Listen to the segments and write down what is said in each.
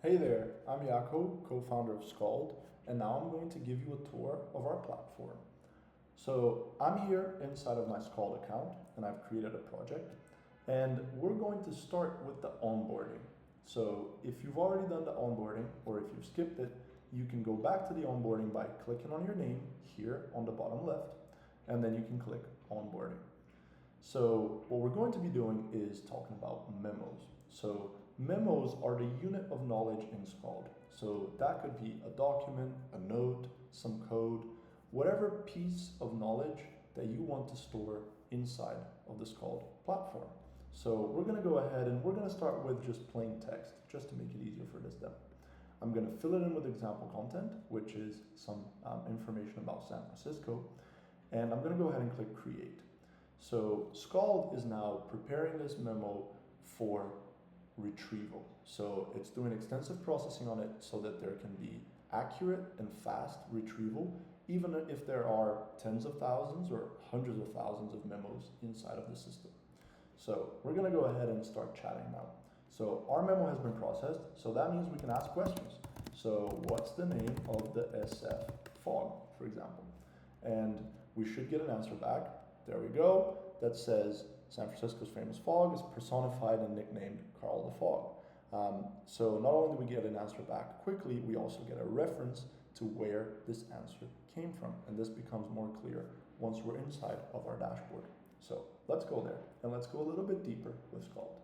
Hey there, I'm Jaco, co-founder of Skald, and now I'm going to give you a tour of our platform. So I'm here inside of my Skald account, and I've created a project, and we're going to start with the onboarding. So if you've already done the onboarding, or if you've skipped it, you can go back to the onboarding by clicking on your name here on the bottom left, and then you can click onboarding. So what we're going to be doing is talking about memos. So memos are the unit of knowledge in Skald. So that could be a document, a note, some code, whatever piece of knowledge that you want to store inside of the Skald platform. So we're going to go ahead and we're going to start with just plain text, just to make it easier for this demo. I'm going to fill it in with example content, which is some information about San Francisco, and I'm going to go ahead and click create. So Skald is now preparing this memo for retrieval. So it's doing extensive processing on it so that there can be accurate and fast retrieval, even if there are tens of thousands or hundreds of thousands of memos inside of the system. So we're going to go ahead and start chatting now. So our memo has been processed, so that means we can ask questions. So what's the name of the SF fog, for example? And we should get an answer back. There we go. That says San Francisco's famous fog is personified and nicknamed Carl the Fog. So not only do we get an answer back quickly, we also get a reference to where this answer came from. And this becomes more clear once we're inside of our dashboard. So let's go there and let's go a little bit deeper with Skald.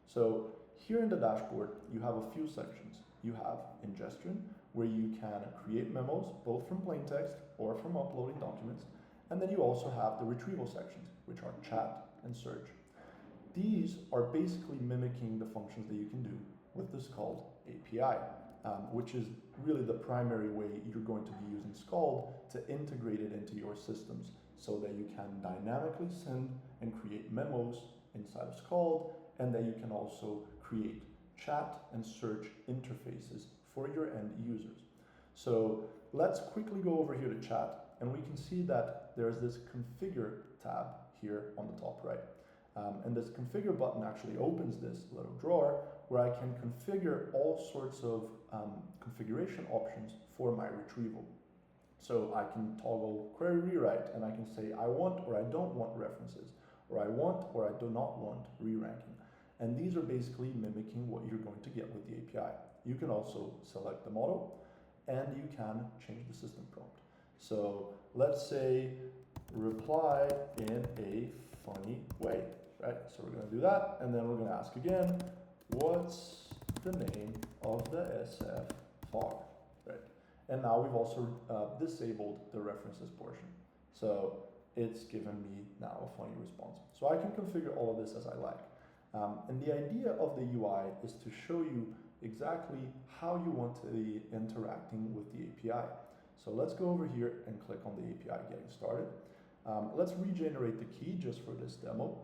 So here in the dashboard, you have a few sections. You have ingestion, where you can create memos, both from plain text or from uploading documents. And then you also have the retrieval sections, which are chat and search. These are basically mimicking the functions that you can do with the Skald API, which is really the primary way you're going to be using Skald to integrate it into your systems so that you can dynamically send and create memos inside of Skald, and that you can also create chat and search interfaces for your end users. So let's quickly go over here to chat, and we can see that there's this configure tab here on the top right. And this configure button actually opens this little drawer where I can configure all sorts of configuration options for my retrieval. So I can toggle query rewrite, and I can say I want or I don't want references, or I want or I do not want re-ranking. And these are basically mimicking what you're going to get with the API. You can also select the model, and you can change the system prompt. So let's say reply in a funny way, right? So we're going to do that, and then we're going to ask again, what's the name of the SF fog, right? And now we've also disabled the references portion. So it's given me now a funny response. So I can configure all of this as I like. And the idea of the UI is to show you exactly how you want to be interacting with the API. So let's go over here and click on the API getting started. Let's regenerate the key just for this demo.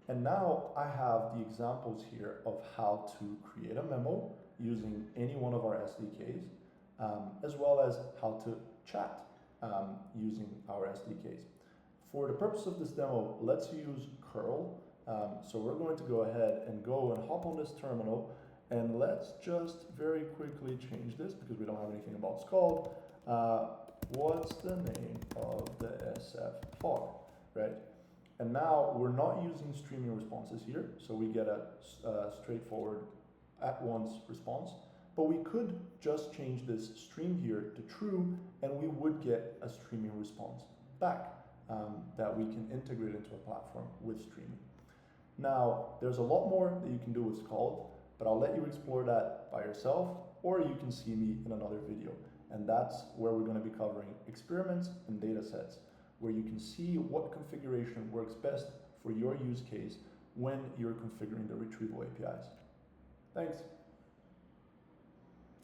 And now I have the examples here of how to create a memo using any one of our SDKs, as well as how to chat using our SDKs. For the purpose of this demo, let's use curl. So we're going to go ahead and hop on this terminal, and let's just very quickly change this because we don't have anything about Skald. What's the name of the SF fog, right? And now we're not using streaming responses here, so we get a straightforward at-once response. But we could just change this stream here to true, and we would get a streaming response back that we can integrate into a platform with streaming. Now, there's a lot more that you can do with Skald, but I'll let you explore that by yourself, or you can see me in another video. And that's where we're going to be covering experiments and data sets, where you can see what configuration works best for your use case when you're configuring the retrieval APIs. Thanks.